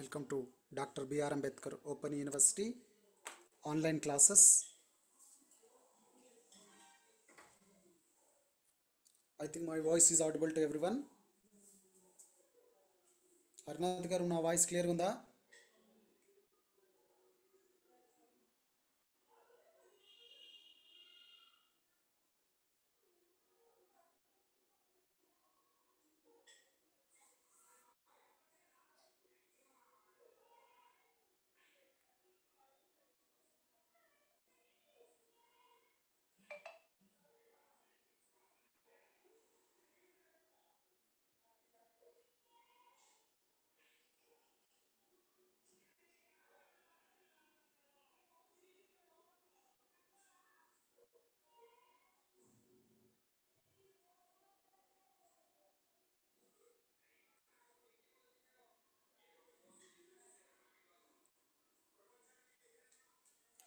Welcome to Dr. B.R. Ambedkar Open University online classes. I think my voice is audible to everyone. Arnath garu na voice clear unda?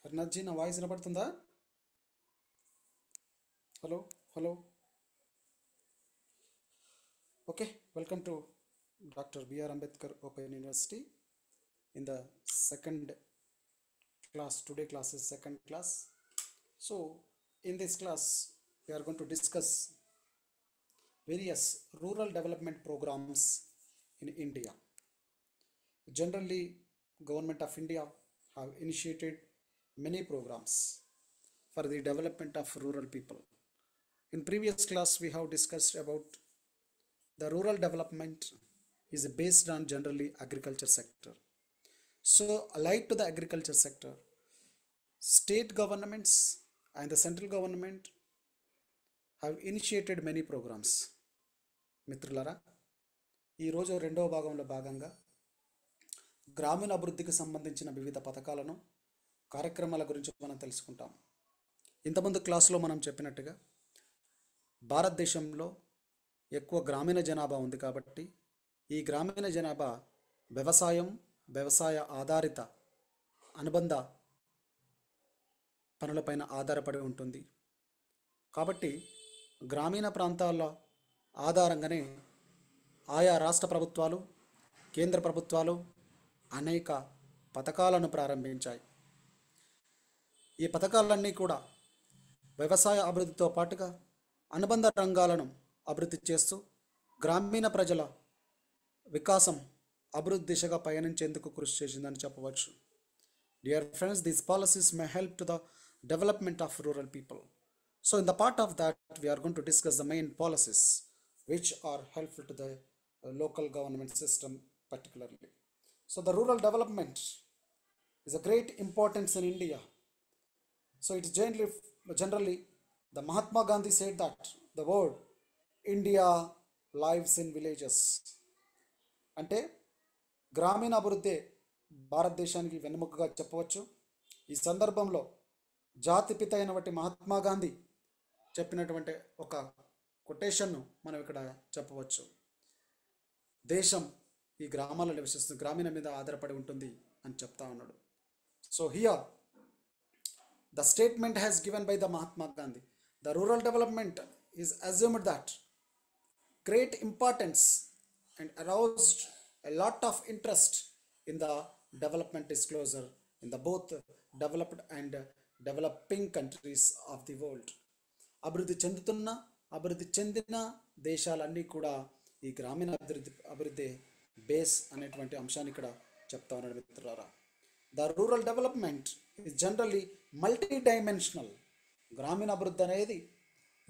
Arnath ji na voice వినపడుతుందా? Hello. Okay, welcome to Dr. B.R. Ambedkar Open University in the second class. Today class is second class. So in this class we are going to discuss various rural development programs in India. Generally, Government of India have initiated many programs for the development of rural people. In previous class we have discussed about the rural development is based on generally agriculture sector. So allied to the agriculture sector, state governments and the central government have initiated many programs. మిత్రులారా, ఈరోజు రెండవ భాగంలో భాగంగా గ్రామీణ అభివృద్ధికి సంబంధించిన వివిధ పథకాలను కార్యక్రమాల గురించి మనం తెలుసుకుంటాం. ఇంతకుముందు క్లాసులో మనం చెప్పినట్టుగా భారతదేశంలో ఎక్కువ గ్రామీణ జనాభా ఉంది కాబట్టి ఈ గ్రామీణ జనాభా వ్యవసాయ ఆధారిత అనుబంధ పనులపైన ఆధారపడి ఉంటుంది. కాబట్టి గ్రామీణ ప్రాంతాల ఆధారంగానే ఆయా రాష్ట్ర ప్రభుత్వాలు, కేంద్ర ప్రభుత్వాలు అనేక పథకాలను ప్రారంభించాయి. ఈ పథకాలన్నీ కూడా వ్యవసాయ అభివృద్ధితో పాటుగా అనుబంధ రంగాలను అభివృద్ధి చేస్తూ గ్రామీణ ప్రజల వికాసం అభివృద్ధి దిశగా పయనించేందుకు కృషి చేసిందని చెప్పవచ్చు. Dear friends, these policies may help to the development of rural people. So in the part of that we are going to discuss the main policies which are helpful to the local government system particularly. So the rural development is a great importance in India. So it's generally the Mahatma Gandhi said that the word India lives in villages. అంటే గ్రామీణ అభివృద్ధి భారతదేశానికి వెన్నెముకగా చెప్పవచ్చు. ఈ సందర్భంలో జాతిపిత అయినటువంటి మహాత్మా గాంధీ చెప్పినటువంటి ఒక కొటేషన్ను మనం ఇక్కడ చెప్పవచ్చు. దేశం ఈ గ్రామాలలో నివసిస్తుంది, గ్రామీణ మీద ఆధారపడి ఉంటుంది అని చెప్తా ఉన్నాడు. So here the statement has given by the Mahatma Gandhi, the rural development is assumed that great importance and aroused a lot of interest in the development disclosure in the both developed and developing countries of the world. అభివృద్ధి చెందిన దేశాలన్నీ కూడా ఈ గ్రామీణ అభివృద్ధి base అనేటువంటి అంశాన్ని ఇక్కడ చెప్తా ఉన్నాడు మిత్రులారా. The rural development is generally multi dimensional. గ్రామీణ అభివృద్ధి అనేది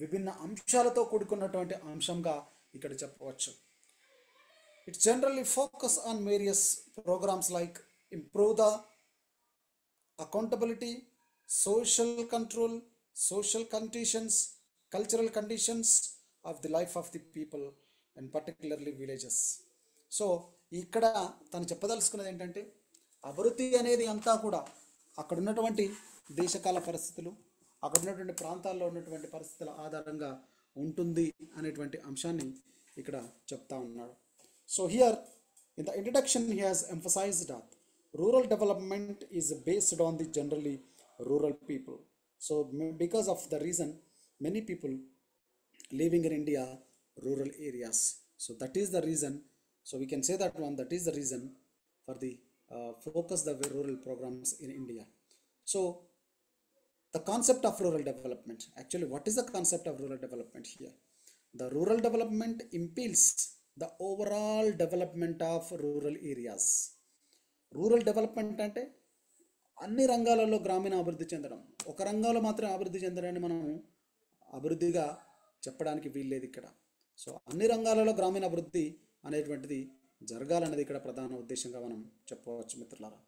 విభిన్న అంశాలతో కూడుకున్నటువంటి అంశంగా ఇక్కడ చెప్పవచ్చు. It's generally focus on various programs like improve the accountability, social control, social conditions, cultural conditions of the life of the people and particularly villages. So ఇక్కడ తను చెప్పదలుచుకున్నది ఏంటంటే అభివృద్ధి అనేది అంతా కూడా అక్కడ ఉన్నటువంటి దేశకాల పరిస్థితులు, అక్కడ ఉన్నటువంటి ప్రాంతాల్లో ఉన్నటువంటి పరిస్థితుల ఆధారంగా ఉంటుంది అనేటువంటి అంశాన్ని ఇక్కడ చెప్తా ఉన్నాడు. So here in the introduction he has emphasised that rural development is based on the generally rural people. So because of the reason many people living in India rural areas, so that is the reason, so we can say that is the reason for the focus the rural programs in India. So the concept of rural development, actually what is the concept of rural development here? The rural development impels the overall development of rural areas. Rural development అంటే అన్ని రంగాలలో గ్రామీణ అభివృద్ధి చెందడం. ఒక రంగంలో మాత్రం అభివృద్ధి చెందడాన్ని మనం అభివృద్ధిగా చెప్పడానికి వీల్లేదు ఇక్కడ. సో అన్ని రంగాలలో గ్రామీణ అభివృద్ధి అనేటువంటిది జరగాలన్నది ఇక్కడ ప్రధాన ఉద్దేశంగా మనం చెప్పవచ్చు మిత్రులారా.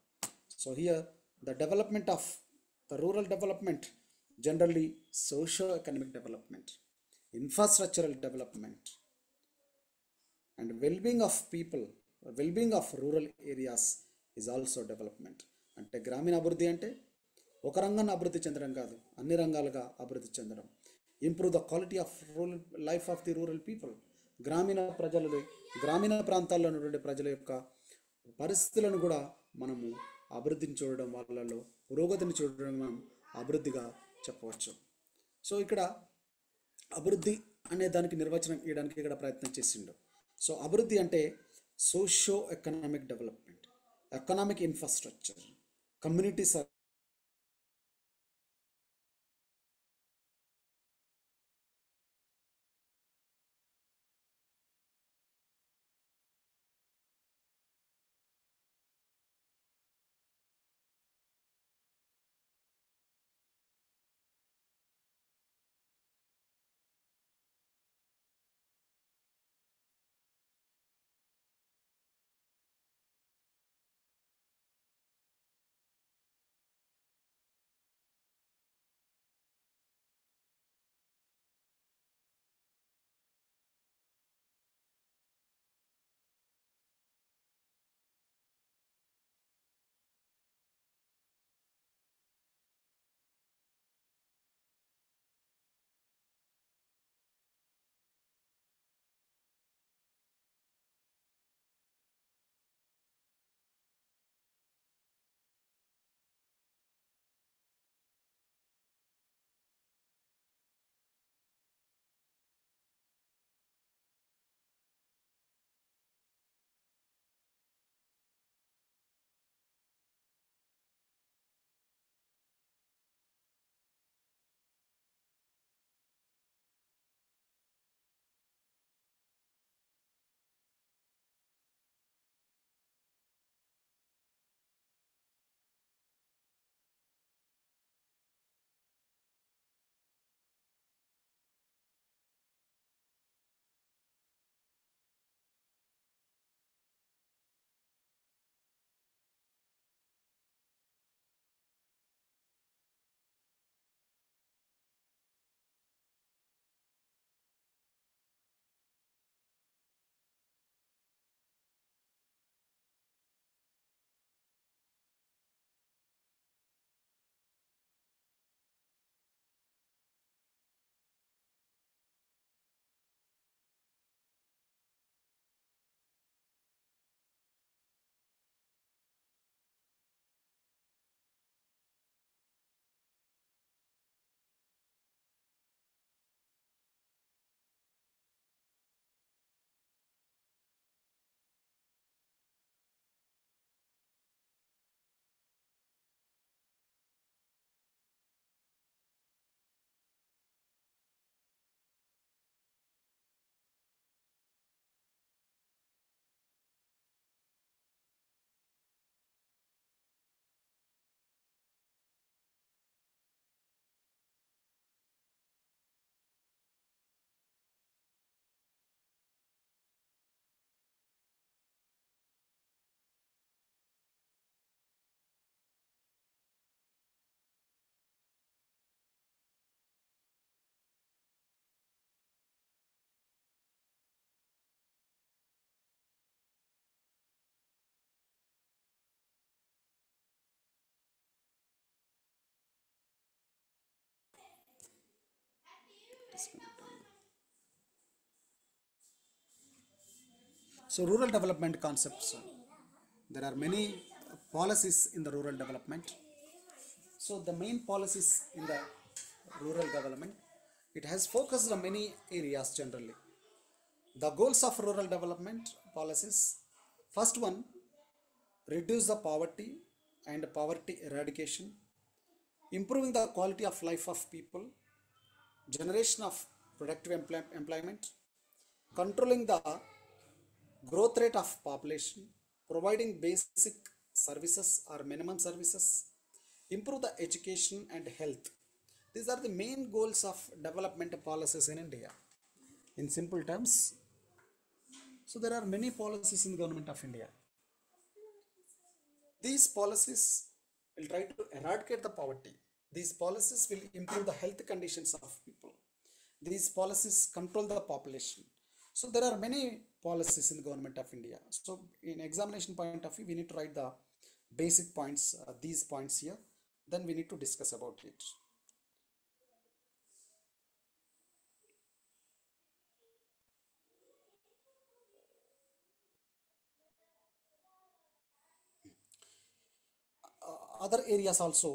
So here the development of the rural development generally socio economic development, infrastructural development and well-being of people, well-being of rural areas is also development. అంటే గ్రామీణ అభివృద్ధి అంటే ఒక రంగాన్ని అభివృద్ధి చెందడం కాదు, అన్ని రంగాలుగా అభివృద్ధి చెందడం. Improve the quality of rural life of the rural people. గ్రామీణ ప్రాంతాల్లో ఉన్నటువంటి ప్రజల యొక్క పరిస్థితులను కూడా మనము అభివృద్ధిని చూడడం, వాళ్ళలో పురోగతిని చూడడం మనం అభివృద్ధిగా చెప్పవచ్చు. సో ఇక్కడ అభివృద్ధి అనే దానికి నిర్వచనం ఇవ్వడానికి ఇక్కడ ప్రయత్నం చేసిండు. సో అభివృద్ధి అంటే socio economic development, economic infrastructure, community So rural development concepts, there are many policies in the rural development. So the main policies in the rural development, it has focused on many areas generally. The goals of rural development policies, first one, reduce the poverty and poverty eradication, improving the quality of life of people, generation of productive employment, controlling the growth rate of population, providing basic services or minimum services, improve the education and health. These are the main goals of development policies in India. In simple terms, so there are many policies in the government of India. These policies will try to eradicate the poverty. These policies will improve the health conditions of people. These policies control the population. So there are many policies in the government of India. So in examination point of view, we need to write the basic points, these points here. Then we need to discuss about it. Other areas also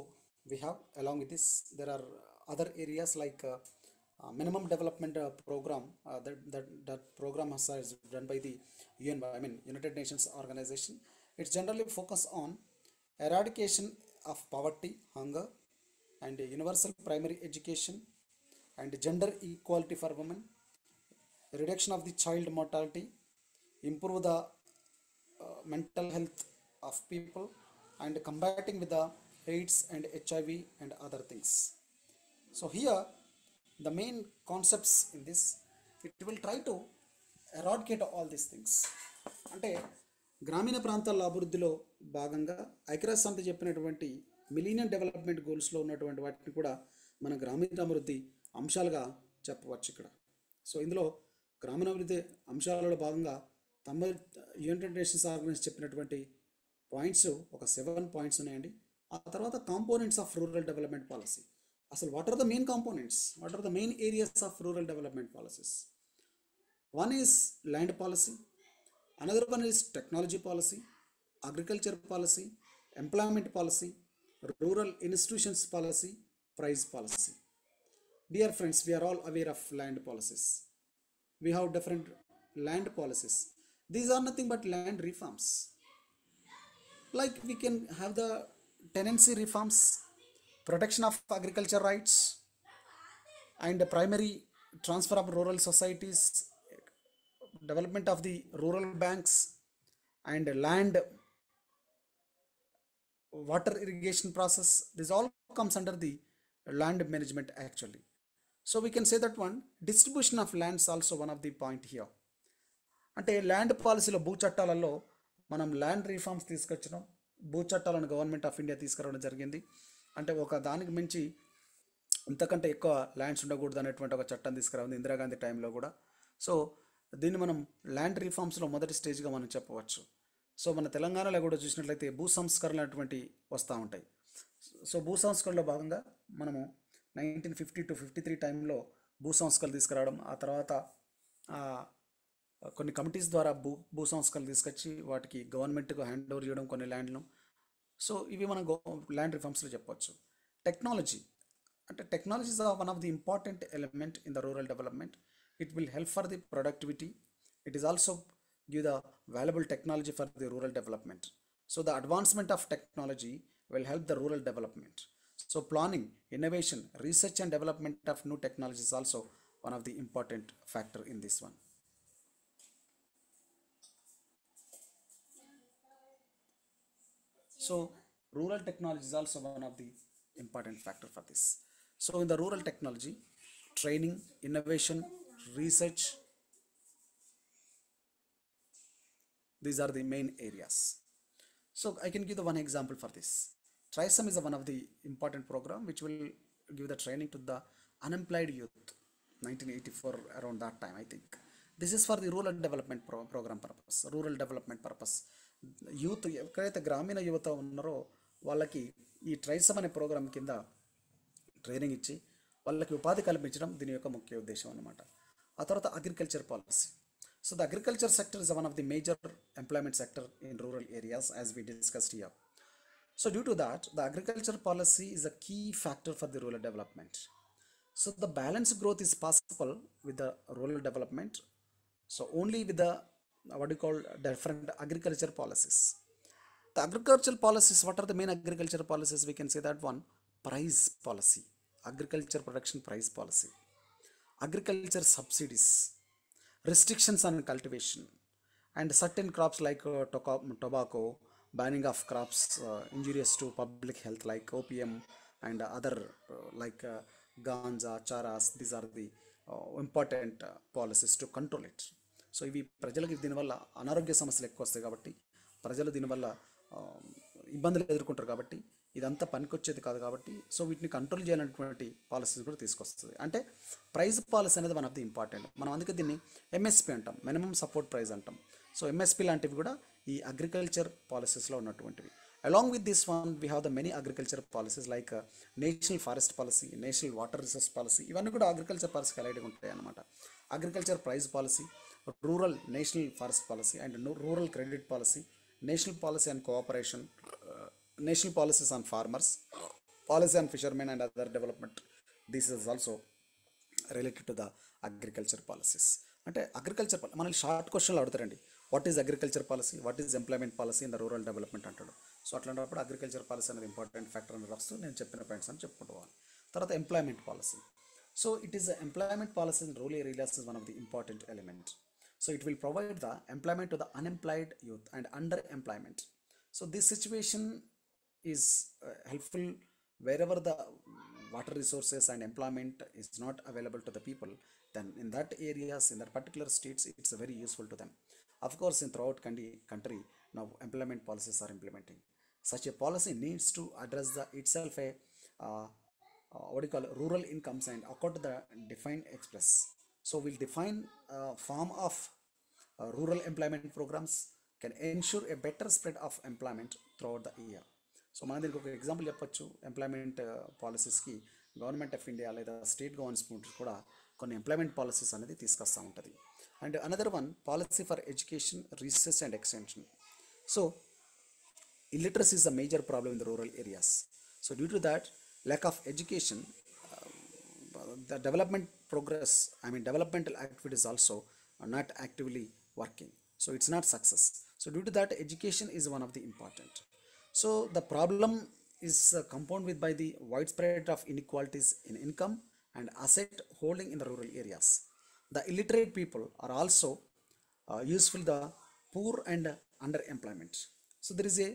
we have along with this. There are other areas like minimum development program, that program is done by the United Nations organization. It's generally focus on eradication of poverty, hunger, and universal primary education, and gender equality for women, reduction of the child mortality, improve the mental health of people, and combating with the AIDS and HIV and other things. So here the main concepts in this, it will try to eradicate all these things. అంటే గ్రామీణ ప్రాంతాల అభివృద్ధిలో భాగంగా ఐక్యరాజ్య సమితి చెప్పినటువంటి millennium development గోల్స్లో ఉన్నటువంటి వాటిని కూడా మన గ్రామీణాభివృద్ధి అంశాలుగా చెప్పవచ్చు ఇక్కడ. సో ఇందులో గ్రామీణాభివృద్ధి అంశాలలో భాగంగా యునైటెడ్ నేషన్స్ ఆర్గనైజేషన్ చెప్పినటువంటి పాయింట్స్ ఒక 7 పాయింట్స్ ఉన్నాయండి. ఆ తర్వాత components of rural development policy. అసలు what are the main components, what are the main areas of rural development policies? One is land policy, another one is technology policy, agriculture policy, employment policy, rural institutions policy, price policy. Dear friends, we are all aware of land policies. We have different land policies. These are nothing but land reforms. Like we can have the tenancy reforms, protection of agriculture rights, and the primary transfer of rural societies, development of the rural banks, and land water irrigation process. This all comes under the land management actually. So we can say that one distribution of lands also one of the point here. అంటే land పాలసీలో భూ చట్టాలలో మనం land reforms తీసుకొచ్చినాం. భూ చట్టాలను government of India తీసుకురావడం జరిగింది. అంటే ఒక దానికి మించి ఇంతకంటే ఎక్కువ ల్యాండ్స్ ఉండకూడదు అనేటువంటి ఒక చట్టం తీసుకురావాలి ఇందిరాగాంధీ టైంలో కూడా. సో దీన్ని మనం ల్యాండ్ రిఫార్మ్స్లో మొదటి స్టేజ్గా మనం చెప్పవచ్చు. సో మన తెలంగాణలో కూడా చూసినట్లయితే భూ సంస్కరణలు అటువంటి వస్తూ ఉంటాయి. సో భూ సంస్కరణలో భాగంగా మనము 1950 to 53 టైంలో భూ సంస్కరణలు తీసుకురావడం, ఆ తర్వాత కొన్ని కమిటీస్ ద్వారా భూ సంస్కరణలు తీసుకొచ్చి వాటికి గవర్నమెంట్కు హ్యాండ్ ఓవర్ చేయడం కొన్ని ల్యాండ్ను. సో ఇవి మనం ల్యాండ్ రిఫార్మ్స్లో చెప్పవచ్చు. టెక్నాలజీ అంటే technology is one of the important element in the rural development. It will help for the productivity. It is also give the valuable technology for the rural development. So the advancement of technology will help the rural development. So planning, innovation, research and development of new technology is also one of the important factor in this one. So rural technology is also one of the important factor for this. So in the rural technology, training, innovation, research, these are the main areas. So I can give the one example for this. TRISOM is one of the important program which will give the training to the unemployed youth. 1984 around that time I think. This is for the rural development program purpose, rural development purpose. Youth ఎక్కడైతే గ్రామీణ యువత ఉన్నారో వాళ్ళకి ఈ ట్రైసమ్ అనే programme కింద training ఇచ్చి వాళ్ళకి ఉపాధి కల్పించడం దీని యొక్క ముఖ్య ఉద్దేశం అన్నమాట. ఆ తర్వాత agriculture policy. So the agriculture sector is one of the major employment sector in rural areas as we discussed here. So due to that, the agriculture policy is a key factor for the rural development. So the balanced growth is possible with the rural development. So only with the what you call different agriculture policies. The agricultural policies, what are the main agricultural policies? We can say that one, price policy, agriculture production price policy, agriculture subsidies, restrictions on cultivation, and certain crops like tobacco, banning of crops injurious to public health like opium and other ganja, charas. These are the important policies to control it. So ఇవి ప్రజలకు దీనివల్ల అనారోగ్య సమస్యలు ఎక్కువ వస్తాయి కాబట్టి ప్రజలు దీనివల్ల ఆ, ఇబ్బందులు ఎదుర్కొంటారు కాబట్టి ఇదంతా పనికొచ్చేది కాదు కాబట్టి సో వీటిని కంట్రోల్ చేయాలనేటువంటి పాలసీస్ కూడా తీసుకొస్తుంది. అంటే ప్రైస్ పాలసీ అనేది వన్ ఆఫ్ ది ఇంపార్టెంట్. మనం అందుకే దీన్ని ఎంఎస్పి అంటాం, మినిమం సపోర్ట్ ప్రైస్ అంటాం. సో ఎంఎస్పి లాంటివి కూడా ఈ అగ్రికల్చర్ పాలసీస్లో ఉన్నటువంటివి. Along with this one we have the many agriculture policies like national forest policy, national water resource policy. ఇవన్నీ కూడా అగ్రికల్చర్ పాలసీకి అలైడ్గా ఉంటాయి అన్నమాట. Agriculture price policy, rural national forest policy and rural credit policy, national policy and cooperation, national policies on farmers, policy on fishermen and other development. This is also related to the agriculture policies. అంటే agriculture మనల్ని short క్వశ్చన్లు అడుగుతారండి, what is agriculture policy, what is employment policy in the rural development అంటాడు. So అట్లాంటప్పుడు agriculture policy అనేది important factor అని రాస్తూ నేను చెప్పిన పాయింట్స్ అని చెప్పుకుంటూ పోవాలి. తర్వాత employment policy. So it is employment policy in rural areas is one of the important element. So it will provide the employment to the unemployed youth and underemployment. So this situation is helpful wherever the water resources and employment is not available to the people. Then in that areas, in that particular states, it's very useful to them. Of course, in throughout country now employment policies are implementing. Such a policy needs to address the itself a what do you call rural incomes and according to the defined express. So we'll define form of rural employment programs can ensure a better spread of employment throughout the year. So మన దీనికి ఒక example చెప్పొచ్చు. Employment పాలసీస్కి government of India లేదా state government కూడా కొన్ని employment policies అనేది తీసుకొస్తూ ఉంటుంది. And another one, policy for education, research and extension. So illiteracy is a major problem in the rural areas. So due to that lack of education, the development progress, developmental activities also are not actively working. So it's not success. So due to that, education is one of the important. So the problem is compounded with by the widespread of inequalities in income and asset holding in the rural areas. The illiterate people are also useful the poor and underemployment. So there is a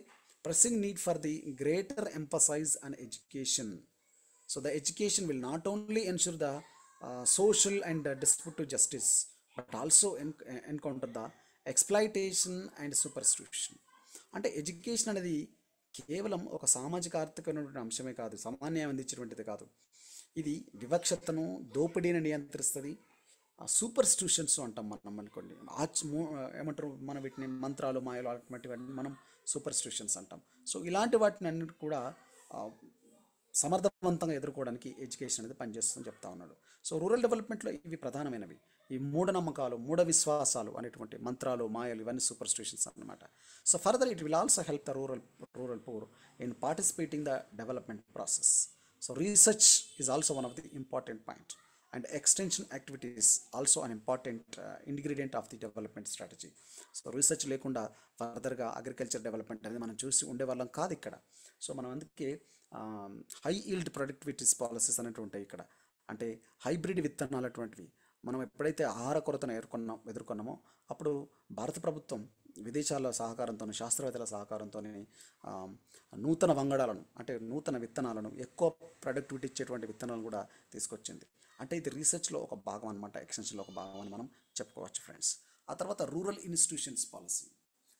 pressing need for the greater emphasis on education. So the education will not only ensure the social and distributive justice, but also encounter the exploitation and superstition. అంటే education అనేది కేవలం ఒక సామాజిక ఆర్థికమైనటువంటి అంశమే కాదు, సామాన్యం అందించేటువంటిది కాదు. ఇది వివక్షతను, దోపిడీని నియంత్రిస్తుంది. సూపర్స్టిట్యూషన్స్ అంటాం మనం అనుకోండి, ఏమంటారు మన వీటిని మంత్రాలు, మాయలు అటువంటివన్నీ మనం సూపర్స్టిట్యూషన్స్ అంటాం. సో ఇలాంటి వాటిని అన్నిటి కూడా సమర్థవంతంగా ఎదుర్కోవడానికి ఎడ్యుకేషన్ అనేది పనిచేస్తుందని చెప్తా ఉన్నాడు. సో రూరల్ డెవలప్మెంట్లో ఇవి ప్రధానమైనవి. ఈ మూఢనమ్మకాలు, మూఢ విశ్వాసాలు అనేటువంటి మంత్రాలు, మాయలు ఇవన్నీ సూపర్స్టిట్యూషన్స్ అన్నమాట. So further it will also help the rural poor in participating the development process. So research is also one of the important point and extension activities also an important ingredient of the development strategy. So research లేకుండా ఫర్దర్గా agriculture development అనేది మనం చూసి ఉండేవాళ్ళం కాదు ఇక్కడ. So మనం అందుకే హై ఈల్డ్ ప్రొడక్టివిటీస్ పాలసీస్ అనేవి ఉంటాయి ఇక్కడ. అంటే హైబ్రిడ్ విత్తనాలు అటువంటివి మనం ఎప్పుడైతే ఆహార కొరతను ఎదుర్కొన్నామో అప్పుడు భారత ప్రభుత్వం విదేశాల సహకారంతో, శాస్త్రవేత్తల సహకారంతో నూతన వంగడాలను, అంటే నూతన విత్తనాలను, ఎక్కువ ప్రొడక్టివిటీ ఇచ్చేటువంటి విత్తనాలను కూడా తీసుకొచ్చింది. అంటే ఇది రీసెర్చ్లో ఒక భాగం అనమాట, ఎక్స్టెన్షన్లో ఒక భాగం అని మనం చెప్పుకోవచ్చు ఫ్రెండ్స్. ఆ తర్వాత rural institutions policy.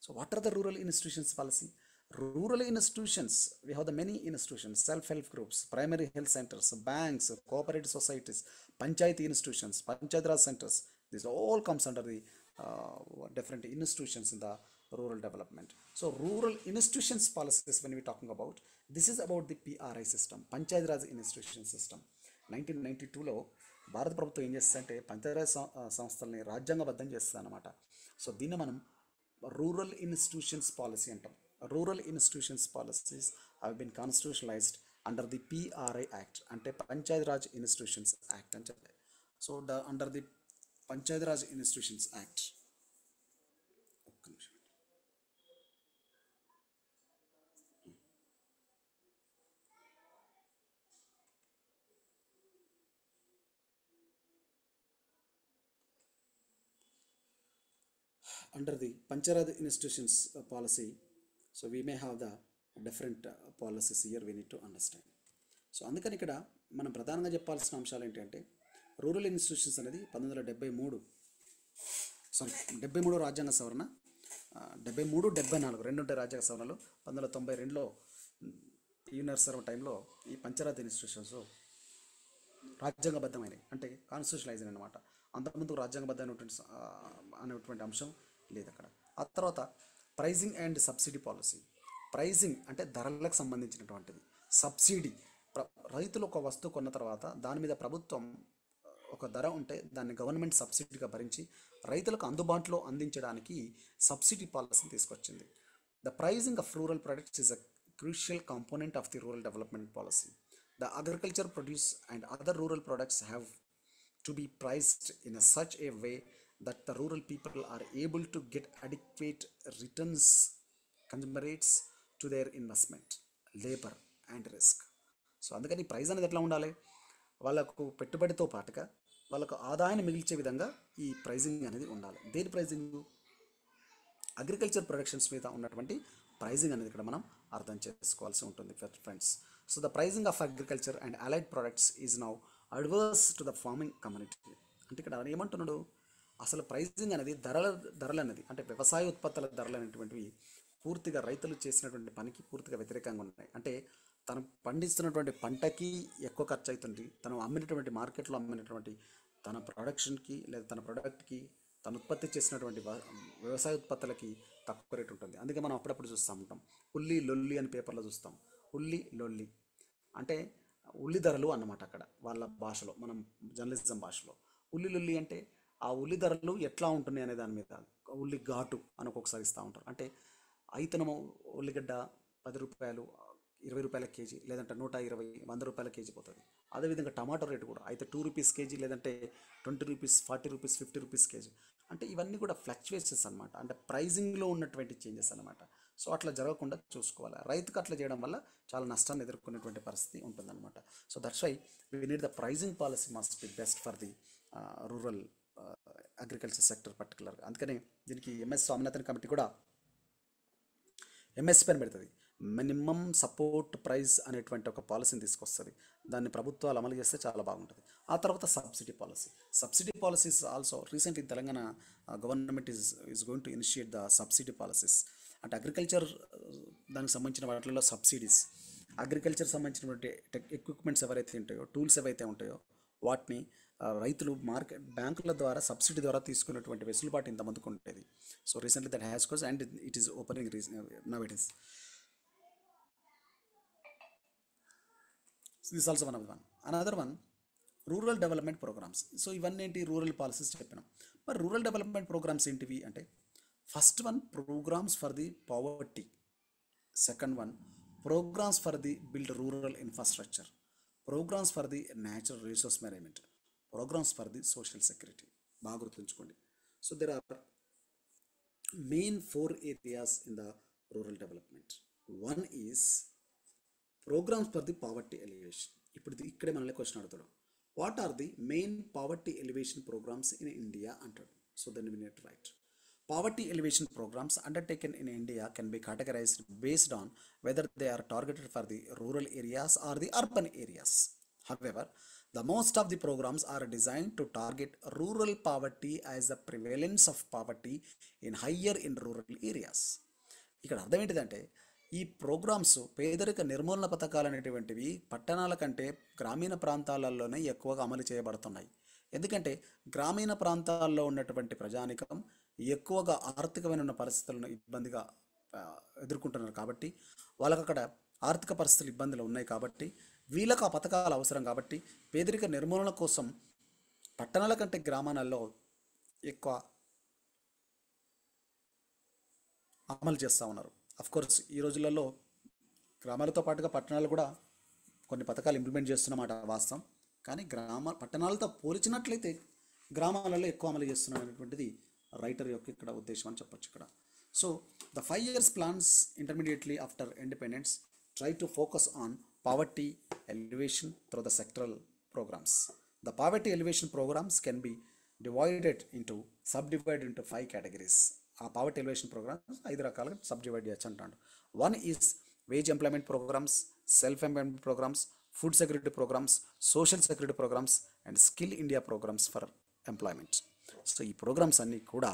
So what are the rural institutions policy? Rural institutions, we have the many institutions, self-help groups, primary health centers, banks, cooperative societies, panchayati institutions, panchayat raj centers. This all comes under the different institutions in the rural development. So rural institutions policies, when we talking about, this is about the PRI system, panchayat raj institution system. 1992లో భారత ప్రభుత్వం ఏం చేస్తుందంటే పంచాయతీరాజ్ సంస్థల్ని రాజ్యాంగబద్ధం చేస్తుంది అనమాట. So దీన్ని మనం rural institutions policy అంటాం. Rural institutions policies have been constitutionalized under the PRI Act, అంటే పంచాయత్ రాజ్ ఇన్స్టిట్యూషన్స్ యాక్ట్ అని చెప్పాయి. So under the Panchayat Raj institutions act, ఒక్క నిమిషం, under the Pancharad institutions policy, so we may have the different policies here we need to understand. So అందుకని ఇక్కడ మనం ప్రధానంగా చెప్పాల్సిన అంశాలు ఏంటంటే రూరల్ ఇన్స్టిట్యూషన్స్ అనేది 1973 రాజ్యాంగ సవరణ, 73, 74 రెండు ఉంటాయి రాజ్యాంగ సవరణలు. 1992లో యూనివర్సల్ టైంలో ఈ పంచరాజ్ ఇన్స్టిట్యూషన్స్ రాజ్యాంగబద్ధమైనవి, అంటే కాన్స్టిట్యూషనలైజ్ అనమాట. అంతకుముందు అనేటువంటి అంశం లేదు అక్కడ. ఆ తర్వాత pricing and subsidy policy. Pricing అంటే ధరలకు సంబంధించినటువంటిది. సబ్సిడీ రైతులు ఒక వస్తువు కొన్న తర్వాత దాని మీద ప్రభుత్వం ఒక ధర ఉంటే దాన్ని గవర్నమెంట్ సబ్సిడీగా భరించి రైతులకు అందుబాటులో అందించడానికి సబ్సిడీ పాలసీని తీసుకొచ్చింది. The pricing of rural products is a crucial component of the rural development policy. The agriculture produce and other rural products have to be priced in such a way that the rural people are able to get adequate returns commensurate to their investment, labor and risk. So అందుకని price అనేది ఎట్లా ఉండాలి, వాళ్ళకు పెట్టుబడితో పాటుగా వాళ్ళకు ఆదాయాన్ని మిగిల్చే విధంగా ఈ ప్రైజింగ్ అనేది ఉండాలి. దేని ప్రైజింగ్? అగ్రికల్చర్ ప్రొడక్షన్స్ మీద ఉన్నటువంటి ప్రైజింగ్ అనేది ఇక్కడ మనం అర్థం చేసుకోవాల్సి ఉంటుంది friends. So the pricing of agriculture and allied products is now adverse to the farming community. అంటే ఇక్కడ ఏమంటున్నాడు, అసలు ప్రైజింగ్ అనేది ధరలు అనేది అంటే వ్యవసాయ ఉత్పత్తుల ధరలు అనేటువంటివి పూర్తిగా రైతులు చేసినటువంటి పనికి పూర్తిగా వ్యతిరేకంగా ఉన్నాయి. అంటే తను పండిస్తున్నటువంటి పంటకి ఎక్కువ ఖర్చు అవుతుంది, తను అమ్మినటువంటి మార్కెట్లో అమ్మినటువంటి తన ప్రొడక్షన్కి లేదా తన ప్రోడక్ట్కి తను ఉత్పత్తి చేసినటువంటి వ్యవసాయ ఉత్పత్తులకి తక్కువ రేటు ఉంటుంది. అందుకే మనం అప్పుడప్పుడు చూస్తూ ఉంటాం, ఉల్లి లొల్లి అని పేపర్లో చూస్తాం. ఉల్లి లొల్లి అంటే ఉల్లి ధరలు అన్నమాట అక్కడ వాళ్ళ భాషలో, మనం జర్నలిజం భాషలో. ఉల్లి లొల్లి అంటే ఆ ఉల్లి ధరలు ఎట్లా ఉంటున్నాయి అనే దాని మీద. ఉల్లి ఘాటు అని ఒక్కొక్కసారి ఇస్తూ ఉంటారు. అంటే అయితేనేమో ఉల్లిగడ్డ 10 రూపాయలు 20 రూపాయల కేజీ, లేదంటే 120, 100 రూపాయల కేజీ పోతుంది. అదేవిధంగా టమాటో రేటు కూడా అయితే 2 రూపీస్ కేజీ, లేదంటే 20 రూపీస్, 40 రూపీస్, 50 రూపీస్ కేజీ. అంటే ఇవన్నీ కూడా ఫ్లక్చువేషన్స్ అనమాట, అంటే ప్రైజింగ్లో ఉన్నటువంటి చేంజెస్ అనమాట. సో అట్లా జరగకుండా చూసుకోవాలి. రైతుకు అట్లా చేయడం వల్ల చాలా నష్టాన్ని ఎదుర్కొనేటువంటి పరిస్థితి ఉంటుందన్నమాట. So that's why we need the pricing policy must be best for the rural agriculture sector పర్టికులర్గా. అందుకని దీనికి ఎంఎస్ స్వామినాథన్ కమిటీ కూడా ఎంఎస్పీ అని పెడుతుంది, మినిమం సపోర్ట్ ప్రైస్ అనేటువంటి ఒక పాలసీని తీసుకొస్తుంది. దాన్ని ప్రభుత్వాలు అమలు చేస్తే చాలా బాగుంటుంది. ఆ తర్వాత subsidy policy. Subsidy policies also recently Telangana government is going to initiate the subsidy policies. అంటే అగ్రికల్చర్ దానికి సంబంధించిన వాటిల్లో సబ్సిడీస్, అగ్రికల్చర్ సంబంధించినటువంటి ఎక్విప్మెంట్స్ ఎవరైతే ఉంటాయో, టూల్స్ ఏవైతే ఉంటాయో వాటిని రైతులు బ్యాంకుల ద్వారా సబ్సిడీ ద్వారా తీసుకున్నటువంటి వెసులుబాటు ఇంతమందికి ఉండేది. So recently that has close and it is opening now it is. This also one of the one. Another one rural development programs. So ఇవన్నీ ఏంటి, రూరల్ పాలసీస్ చెప్పినాం. మరి రూరల్ డెవలప్మెంట్ ప్రోగ్రామ్స్ ఏంటివి అంటే, first one programmes for the poverty, second one programmes for the build rural infrastructure, programmes for the natural resource management, programmes for the social security. బాగా గుర్తుంచుకోండి. So there are main 4 areas in the rural development. One is programs for the poverty elevation. ఇప్పుడు ఇక్కడే మనల్ని question అడుగుతాడు, what are the main poverty elevation programs in India అంటాడు. So then we need to write. Poverty elevation programs undertaken in India can be categorized based on whether they are targeted for the rural areas or the urban areas. However, the most of the programs are designed to target rural poverty as the prevalence of poverty in higher in rural areas. ఇక్కడ అర్థం ఏంటిదంటే, ఈ programmes పేదరిక నిర్మూలన పథకాలు అనేటువంటివి పట్టణాల కంటే గ్రామీణ ప్రాంతాలలోనే ఎక్కువగా అమలు చేయబడుతున్నాయి. ఎందుకంటే గ్రామీణ ప్రాంతాల్లో ఉన్నటువంటి ప్రజానికం ఎక్కువగా ఆర్థికమైన పరిస్థితులను ఇబ్బందిగా ఎదుర్కొంటున్నారు. కాబట్టి వాళ్ళకి అక్కడ ఆర్థిక పరిస్థితులు ఇబ్బందులు ఉన్నాయి. కాబట్టి వీళ్ళకు ఆ పథకాలు అవసరం. కాబట్టి పేదరిక నిర్మూలన కోసం పట్టణాల కంటే గ్రామాలలో ఎక్కువ అమలు చేస్తూ ఉన్నారు. అఫ్కోర్స్ ఈ రోజులలో గ్రామాలతో పాటుగా పట్టణాలు కూడా కొన్ని పథకాలు ఇంప్లిమెంట్ చేస్తున్నమాట వాస్తవం. కానీ పట్టణాలతో పోల్చినట్లయితే గ్రామాలలో ఎక్కువ అమలు చేస్తున్నాం అనేటువంటిది రైటర్ యొక్క ఇక్కడ ఉద్దేశం అని చెప్పొచ్చు ఇక్కడ. So the 5 years plans intermediately after independence try to focus on poverty elevation through the sectoral programs. The poverty elevation programs can be subdivided into 5 categories. ఆ పావర్టీ ఎలివేషన్ ప్రోగ్రామ్స్ 5 రకాలుగా సబ్ డివైడ్ చేయొచ్చు అంటాడు. One is wage employment programs, self employment programs, food security programs, social security programs and skill India programs for employment. So ఈ programs అన్నీ కూడా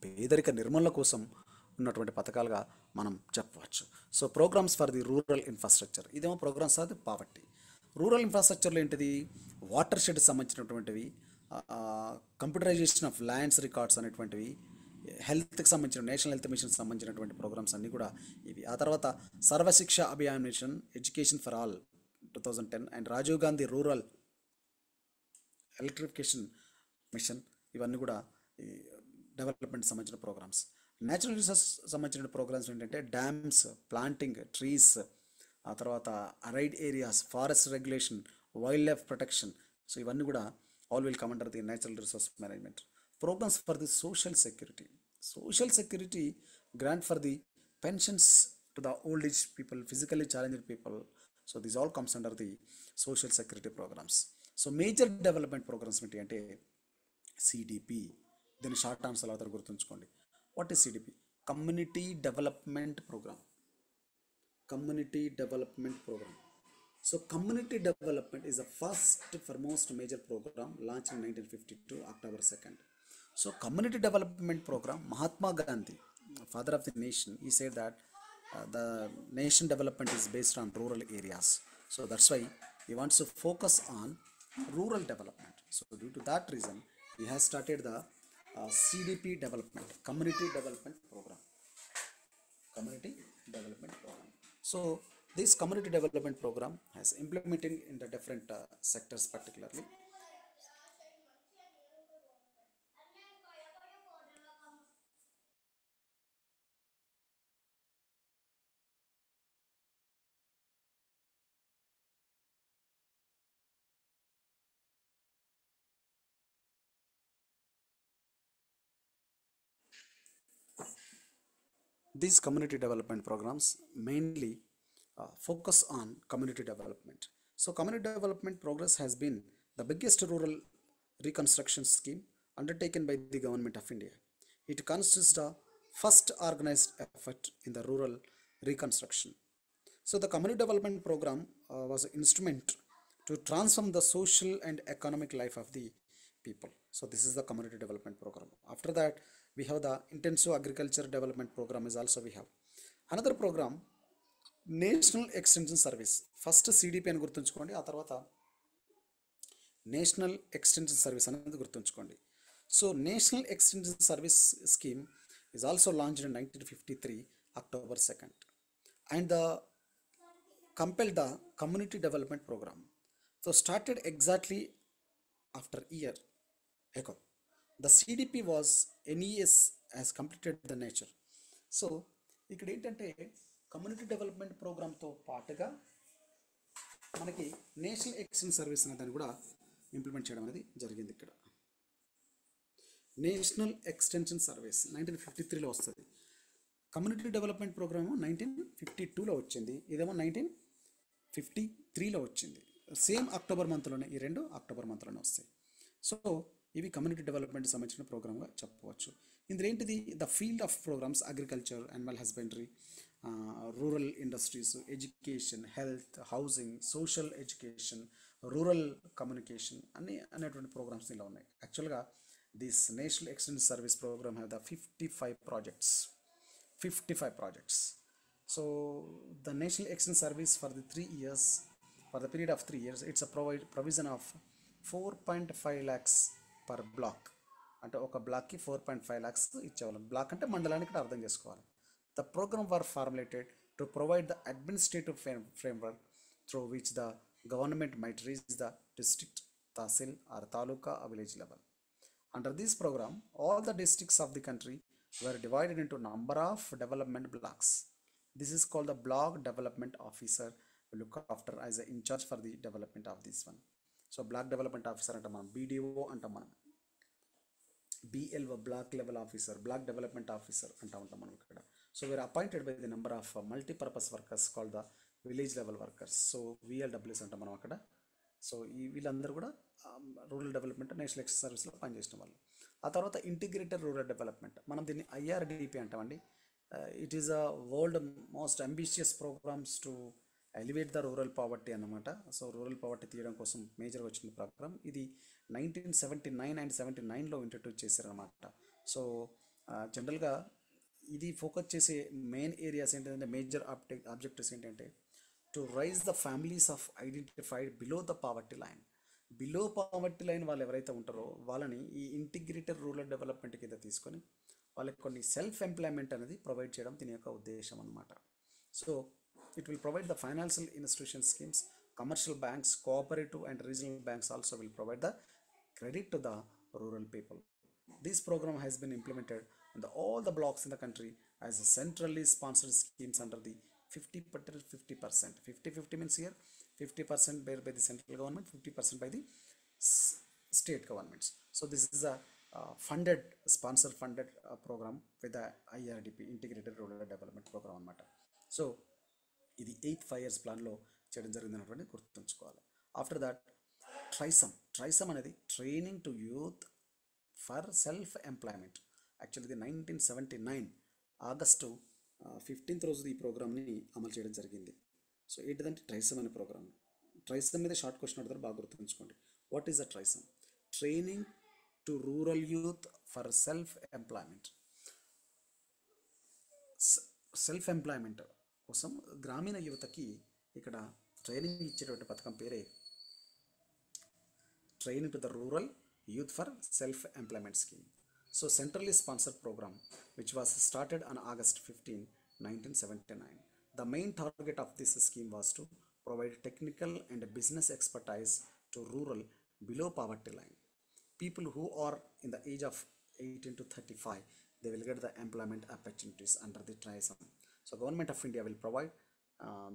పేదరిక నిర్మూలన కోసం ఉన్నటువంటి పథకాలుగా మనం చెప్పవచ్చు. So programs for the rural infrastructure, ఇదేమో programs for the poverty. Rural ఇన్ఫ్రాస్ట్రక్చర్లో ఏంటిది, వాటర్ షెడ్ సంబంధించినటువంటివి, కంప్యూటరైజేషన్ ఆఫ్ ల్యాండ్స్ రికార్డ్స్ అనేటువంటివి, హెల్త్కి సంబంధించిన నేషనల్ హెల్త్ మిషన్ సంబంధించినటువంటి ప్రోగ్రామ్స్ అన్నీ కూడా ఇవి. ఆ తర్వాత Sarva Shiksha Abhiyan mission, education for all 2010 and Rajiv Gandhi rural electrification mission, ఇవన్నీ కూడా ఈ డెవలప్మెంట్ సంబంధించిన ప్రోగ్రామ్స్. న్యాచురల్ రిసోర్స్ సంబంధించిన ప్రోగ్రామ్స్ ఏంటంటే డ్యామ్స్, ప్లాంటింగ్ ట్రీస్, ఆ తర్వాత arid areas, forest regulation, wildlife protection. So ఇవన్నీ కూడా all will come under the natural resource management. Programmes for the social security, social security grant for the pensions to the old age people, physically challenged people. So this all comes under the social security programmes. So major development programmes ఏంటి అంటే CDP, దీని short answer అవుతారు గుర్తుంచుకోండి. What is CDP? Community development programme. Community development programme. So community development is the first foremost major program launched in 1952 October 2nd. So community development program, Mahatma Gandhi, father of the nation, he said that the nation development is based on rural areas. So that's why he wants to focus on rural development. So due to that reason, he has started the CDP development, community development program. Community development program. So this community development program has implementing in the different sectors particularly. These community development programs mainly focus on community development. So community development progress has been the biggest rural reconstruction scheme undertaken by the government of India. It consists of first organized effort in the rural reconstruction. So the community development program was an instrument to transform the social and economic life of the people. So this is the community development program. After that, we have the intensive agriculture development program is also we have. Another program, national extension service. First CDP అని గుర్తుంచుకోండి, ఆ తర్వాత national extension service అనేది గుర్తుంచుకోండి. So national extension service scheme is also launched in 1953 October 2nd and the compelled the community development program. So started exactly after year ago. The CDP was NES has completed the nature. So ఇక్కడ ఏంటంటే community development ప్రోగ్రామ్తో పాటుగా మనకి national extension service అనే దాన్ని కూడా implement చేయడం అనేది జరిగింది. ఇక్కడ నేషనల్ ఎక్స్టెన్షన్ సర్వీస్ 1953లో వస్తుంది. కమ్యూనిటీ డెవలప్మెంట్ ప్రోగ్రాము 1952లో వచ్చింది, ఇదేమో 1953లో వచ్చింది. సేమ్ అక్టోబర్ మంత్లోనే, ఈ రెండు అక్టోబర్ మంత్లోనే వస్తాయి. సో ఇవి కమ్యూనిటీ డెవలప్మెంట్ సంబంధించిన ప్రోగ్రామ్గా చెప్పవచ్చు. ఇందులో ఏంటిది, the field of programmes agriculture, animal husbandry, rural industries, education, health, housing, social education, rural communication అన్ని అనేటువంటి ప్రోగ్రామ్స్ ఇలా ఉన్నాయి. యాక్చువల్గా this national extension service programme have the 55 projects. 55 projects. So the national extension service for the 3 years, for the period of 3 years, it's a provision of 4.5 lakhs per block. అంటే ఒక బ్లాక్కి 4.5 lakhs ఇచ్చేవాళ్ళం. Black అంటే మండలానికి అర్థం చేసుకోవాలి. The program were formulated to provide the administrative framework through which the government might reach the district, tahsil or taluka or village level. Under this program, all the districts of the country were divided into number of development blocks. This is called the block development officer who look after as a in charge for the development of this one. So block development officer అంటాం మనం, BDO అంటాం మనం, BLO block level officer, block development officer అంటూ ఉంటాం మనం ఇక్కడ. So we are appointed by the number of multipurpose workers called the village level workers. So VLWs అంటాం మనం అక్కడ, సో ఈ వీళ్ళందరూ కూడా రూరల్ డెవలప్మెంట్ నేషనల్ ఎక్స్ సర్వీస్లో పనిచేసిన వాళ్ళు. ఆ తర్వాత ఇంటిగ్రేటెడ్ రూరల్ డెవలప్మెంట్, మనం దీన్ని ఐఆర్డిపి అంటామండి. It is a world most ambitious programmes to elevate the rural poverty అన్నమాట. సో రూరల్ పావర్టీ తీయడం కోసం మేజర్గా వచ్చిన ప్రోగ్రామ్ ఇది. 1979 అండ్ 79లో ఇంట్రడ్యూస్ చేశారనమాట. సో జనరల్గా ఇది ఫోకస్ చేసే మెయిన్ ఏరియాస్ ఏంటంటే, మేజర్ ఆబ్జెక్టివ్స్ ఏంటంటే, to raise the families of identified below the poverty line. Below poverty line వాళ్ళు ఎవరైతే ఉంటారో వాళ్ళని ఈ ఇంటిగ్రేటెడ్ రూరల్ డెవలప్మెంట్ కింద తీసుకొని వాళ్ళకి కొన్ని సెల్ఫ్ ఎంప్లాయ్మెంట్ అనేది ప్రొవైడ్ చేయడం దీని యొక్క ఉద్దేశం అనమాట. So it will provide the financial institution schemes, commercial banks, cooperative and regional banks also will provide the credit to the rural people. This program has been implemented in all the blocks in the country as a centrally sponsored schemes under the 50%. 50-50 means here 50% bear by the central government, 50% by the state governments. So this is a funded, sponsor funded program with the IRDP, Integrated Rural Development Program అన్నమాట. So ఇది 8 5 years ప్లాన్లో చేయడం జరిగిందన్నటువంటి గుర్తుంచుకోవాలి. After that ట్రైసమ్ అనేది training to youth for self employment. Actually ఇది 1979 August 15th రోజు ఈ ప్రోగ్రామ్ని అమలు చేయడం జరిగింది. సో ఏంటిదంటే ట్రైసమ్ అనే ప్రోగ్రామ్. ట్రైసమ్ మీద షార్ట్ క్వశ్చన్ అడుగుతారు, బాగా గుర్తుంచుకోండి. What is the TRYSEM? Training to rural youth for self employment. Self employment కోసం గ్రామీణ యువతకి ఇక్కడ ట్రైనింగ్ ఇచ్చేటువంటి పథకం పేరే Training to the Rural Youth for Self-Employment Scheme. So centrally sponsored program which was started on August 15, 1979. The main target of this scheme was to provide technical and business expertise to rural below poverty line. People who are in the age of 18 to 35, they will get the employment opportunities under the TRISM. So Government of India will provide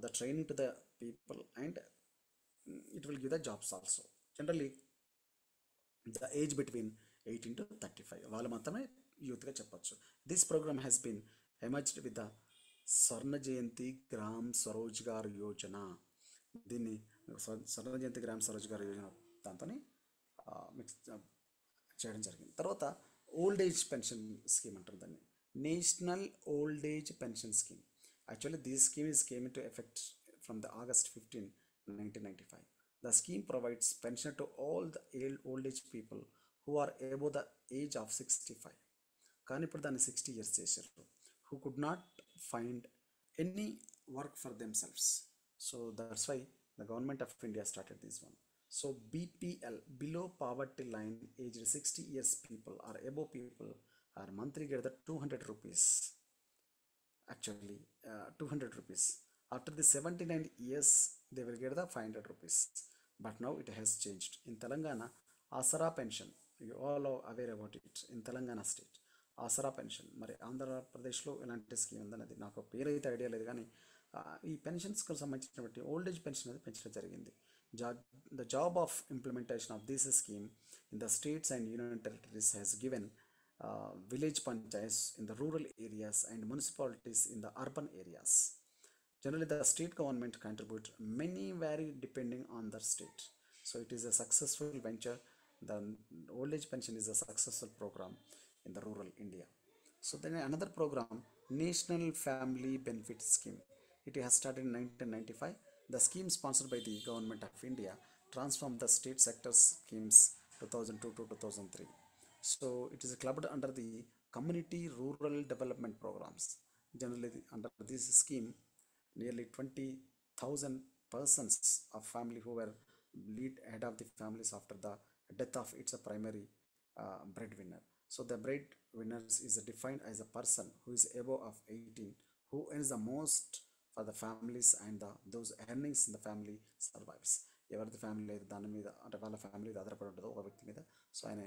the training to the people, and it will give the jobs also. Generally the age between 18 to 35 వాళ్ళు మాత్రమే యూత్గా చెప్పొచ్చు. This programme has been emerged with the Swarna Jayanti gram Swarozgar Yojana. దీన్ని స్వర్ణ Jayanti gram Swarozgar Yojana దాంతో mix చేయడం జరిగింది. తర్వాత old age pension scheme అంటారు దాన్ని, national old age pension scheme. Actually this scheme is came in to effect from the August 15, 1995. The scheme provides pension to all the old age people who are above the age of 65. కానీ ఇప్పుడు దాన్ని 60 years చేశారు. Who could not find any work for themselves. So that's why the Government of India started this one. So BPL, below poverty line, aged 60 years people or above people are monthly get the 200 rupees. Actually 200 rupees. After the 79 years they will get the 500 rupees. But now it has changed. In Telangana, Asara pension, you all are aware about it. In Telangana state, Asara pension. మరి ఆంధ్రప్రదేశ్లో ఎలాంటి scheme ఉందనేది నాకు పేరు అయితే idea లేదు, కానీ ఈ పెన్షన్స్కి సంబంధించినటువంటి ఓల్డ్ ఏజ్ పెన్షన్ అనేది పెంచడం జరిగింది. The job of implementation of this scheme in the states and union territories has given village panchayats in the rural areas and municipalities in the urban areas. Generally, the state government contribute many vary depending on the state. So it is a successful venture. The old age pension is a successful program in the rural India. So then another program, National Family Benefit Scheme. It has started in 1995. The scheme sponsored by the Government of India transformed the state sector schemes 2002 to 2003. So it is clubbed under the community rural development programs. Generally under this scheme, nearly 20,000 persons of family who were lead head of the families after the death of its a primary breadwinner. So the breadwinners is defined as a person who is above of 18, who earns the most for the families, and those earnings in the family survives. ఎవరిది family అయితే దాని మీద, అంటే వాళ్ళ family ఆధారపడి ఉంటుందో ఒక వ్యక్తి మీద. సో ఆయన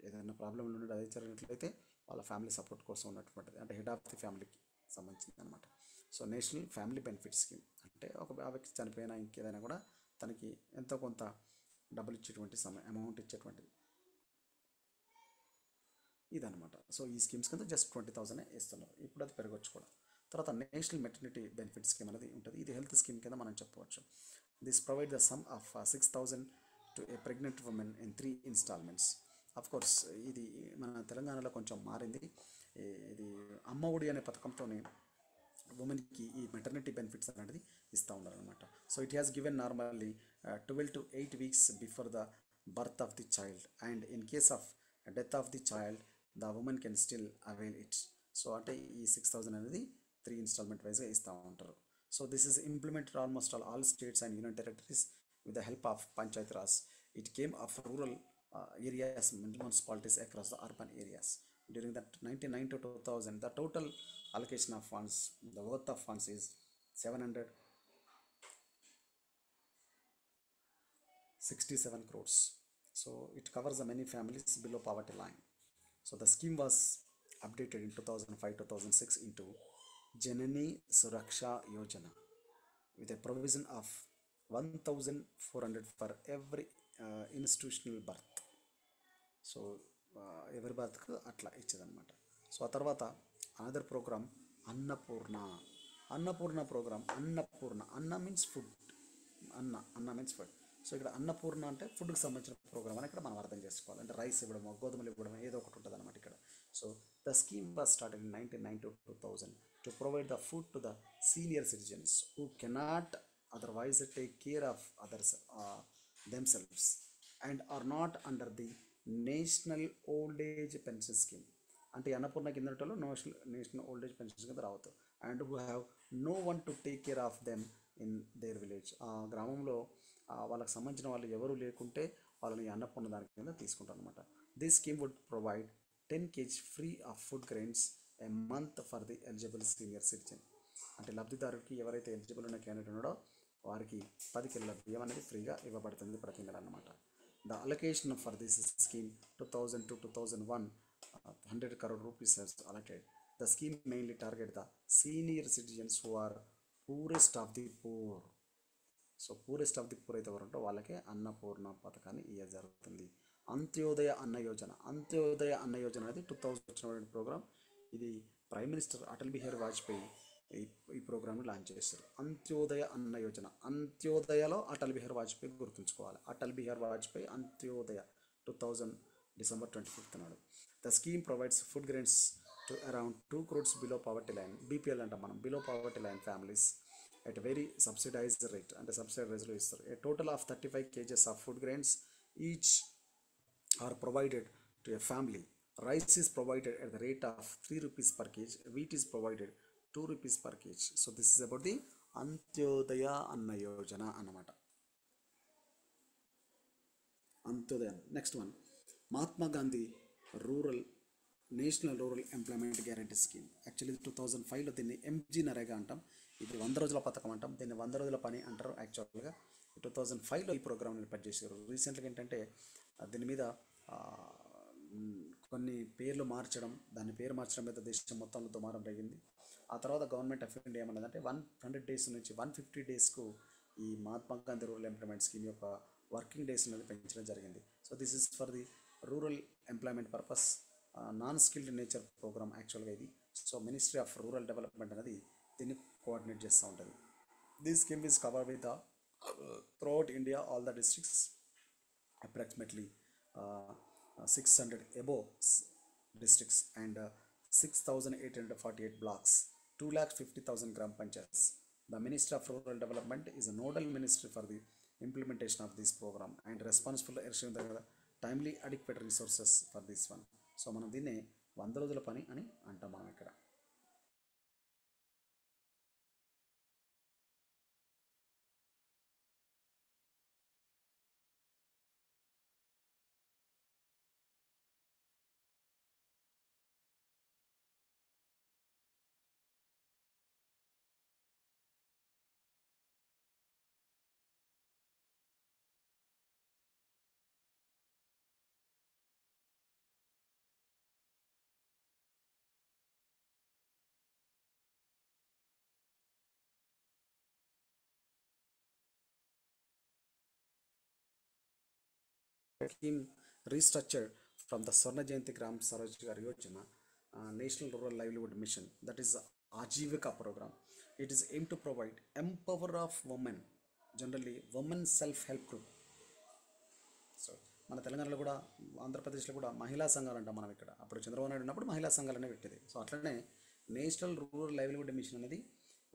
ఏదైనా ప్రాబ్లం ఉండి అదే జరిగినట్లయితే వాళ్ళ ఫ్యామిలీ సపోర్ట్ కోసం ఉన్నటువంటిది, అంటే హెడ్ ఆఫ్ ది ఫ్యామిలీకి సంబంధించింది అనమాట. So national family benefit scheme అంటే ఒక వ్యక్తి చనిపోయినా ఇంకేదైనా కూడా తనకి ఎంతో కొంత డబ్బులు ఇచ్చేటువంటి అమౌంట్ ఇచ్చేటువంటిది ఇదనమాట. సో ఈ స్కీమ్స్ కింద జస్ట్ 20,000 ఇస్తున్నారు. ఇప్పుడు అది పెరగచ్చు కూడా. తర్వాత నేషనల్ మెటర్నిటీ బెనిఫిట్ స్కీమ్ అనేది ఉంటుంది. ఇది హెల్త్ స్కీమ్ కింద మనం చెప్పవచ్చు. This provide the sum of 6,000 to A pregnant women in 3 installments. Of course ఇది మన తెలంగాణలో కొంచెం మారింది. ఇది అమ్మ ఒడి అనే పథకంతోనే ఉమెన్కి ఈ మెటర్నిటీ బెనిఫిట్స్ అనేది ఇస్తూ ఉన్నారనమాట. So it has given normally 12 to 8 weeks before the birth of the child, and in case of death of the child the women can still avail it. So అంటే ఈ 6,000 అనేది 3 installment వైజ్గా ఇస్తూ ఉంటారు. So this is implemented almost all states and union territories with the help of Panchayat Raj. It came of rural areas, municipalities across the urban areas. During that 1990 to 2000, the total allocation of funds, the worth of funds is 767 crores. So it covers the many families below poverty line. So the scheme was updated in 2005-2006 into Janani Suraksha Yojana with a provision of 1,400 for every institutional birth. So ఎవరి బర్త్కు అట్లా ఇచ్చేదన్నమాట. So ఆ తర్వాత another programme Annapurna. Annapurna programme, Annapurna, anna means food, anna means food. So ఇక్కడ అన్నపూర్ణ అంటే ఫుడ్కి సంబంధించిన ప్రోగ్రామ్ అని ఇక్కడ మనం అర్థం చేసుకోవాలి. అంటే రైస్ ఇవ్వడమో, గోధుమలు ఇవ్వడమో ఏదో ఒకటి ఉంటుంది అనమాట ఇక్కడ. So the scheme was started in 1990-2000 to provide the food to the senior citizens who cannot otherwise take care of others themselves and are not under the national old age pension scheme. అంటే అన్నపూర్ణ కిందటలో national old age pension కింద రావద్దు. And who have no one to take care of them in their village. ఆ గ్రామంలో వాళ్ళకి సంబంధించిన వాళ్ళు ఎవరు లేకుంటే వాళ్ళని అన్నపూర్ణ దాని కింద తీసుకుంటారు అనమాట. This scheme would provide 10 kg free of food grains a month for the eligible senior citizen. అంటే లబ్ధిదారుడికి ఎవరైతే ఎలిజిబుల్ ఉన్న క్యాండిడేట్ ఉన్నాడో వారికి 10 కిలోల బియ్యం అనేది ఫ్రీగా ఇవ్వబడుతుంది ప్రతి నెల అన్నమాట. The allocation for this scheme 2000 to 2001 100 crore rupees has allotted. The scheme mainly target the senior citizens who are poorest of the poor. So poorest of the poor అయితే ఎవరు ఉంటారో వాళ్ళకే అన్నపూర్ణ పథకాన్ని ఇవ్వడం జరుగుతుంది. అంత్యోదయ అన్న యోజన. అంత్యోదయ అన్న యోజన అనేది 2000 వచ్చిన ప్రోగ్రామ్. ఇది ప్రైమ్ మినిస్టర్ అటల్ బిహారీ వాజ్పేయి ఈ ప్రోగ్రామ్ని లాంచ్ చేస్తారు. అంత్యోదయ అన్న యోజన. అంత్యోదయలో అటల్ బిహారీ వాజ్పేయి గుర్తుంచుకోవాలి. అటల్ బిహారీ వాజ్పేయి అంత్యోదయ 2000 December 25th నాడు. The scheme provides food grains to around 2 crores below poverty line. BPL అంటాం మనం, below poverty line families at a very subsidized rate. అంటే సబ్సిడైజ్ రేట్లో ఇస్తారు. A total of 35 kgs of food grains each are provided to a family. Rice is provided at the rate of 3 rupees per kg. Wheat is provided 2 rupees per kg. So this is about the Antyodaya Anna Yojana అన్నమాట. Antyodaya. Next one Mahatma Gandhi rural national rural employment guarantee scheme. Actually 2005లో దీన్ని MG NREGA అంటాం. ఇది 100 రోజుల పథకం అంటాం. దీన్ని 100 రోజుల పని అంటారు. యాక్చువల్గా 2005లో ఈ ప్రోగ్రామ్ని ఏర్పాటు చేశారు. రీసెంట్గా ఏంటంటే దీని మీద కొన్ని పేర్లు మార్చడం, దాని పేరు మార్చడం మీద దేశం మొత్తంలో దుమారం జరిగింది. ఆ తర్వాత గవర్నమెంట్ ఆఫ్ ఇండియా ఏమన్నదంటే 100 days నుంచి 150 daysకు ఈ Mahatma Gandhi rural employment scheme యొక్క వర్కింగ్ డేస్ అనేది పెంచడం జరిగింది. So this is for the rural employment purpose, non skilled nature programme యాక్చువల్గా ఇది. So ministry of rural development అనేది దీన్ని కోఆర్డినేట్ చేస్తూ ఉంటుంది. This scheme is cover with the throughout India all the districts approximately 600 above districts and 6,848 blocks, 2,50,000 gram panchayats. The Ministry of Rural Development is a nodal ministry for the implementation of this program and responsible for ensuring the timely adequate resources for this one. So మనం దీన్ని 100 రోజుల పని అని అంటాం మనం ఇక్కడ. Scheme restructured from the Swarna Jayanti Gram Sarojgar Yojana, National Rural Livelihood Mission, that is Ajivika program. It is aimed to provide empower of women, generally women self-help group, మన తెలంగాణలో కూడా, ఆంధ్రప్రదేశ్లో కూడా మహిళా సంఘాలు అంటాం మనం ఇక్కడ. అప్పుడు చంద్రబాబు నాయుడు ఉన్నప్పుడు మహిళా సంఘాలనే పెట్టేది. సో అట్లనే నేషనల్ రూరల్ లైవ్లీహుడ్ మిషన్ అనేది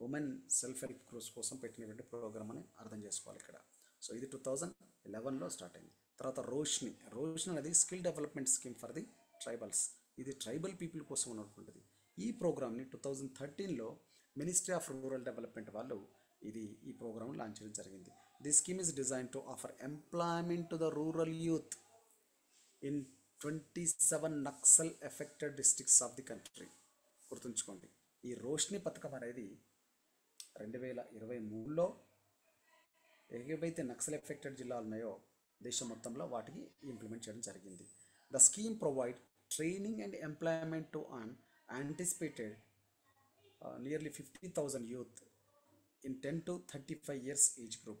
ఉమెన్ సెల్ఫ్ హెల్ప్ గ్రూప్స్ కోసం పెట్టినటువంటి ప్రోగ్రామ్ అని అర్థం చేసుకోవాలి ఇక్కడ. సో ఇది 2011లో స్టార్ట్ అయింది. తర్వాత రోష్ని అనేది skill development scheme for the tribals. ఇది ట్రైబల్ పీపుల్ కోసం ఉన్నటువంటిది. ఈ ప్రోగ్రామ్ని 2013లో మినిస్ట్రీ ఆఫ్ రూరల్ డెవలప్మెంట్ వాళ్ళు ఈ ప్రోగ్రామ్ లాంచ్ చేయడం జరిగింది. This scheme is design to offer employment to the rural youth in 27 Naxal affected districts of the country. గుర్తుంచుకోండి, ఈ రోష్ని పథకం అనేది 2023లో ఏవైతే నక్సల్ ఎఫెక్టెడ్ జిల్లాలు ఉన్నాయో దేశం మొత్తంలో వాటికి ఇంప్లిమెంట్ చేయడం జరిగింది. The scheme provide training and employment to an anticipated nearly 50,000 youth in 10 to 35 years age group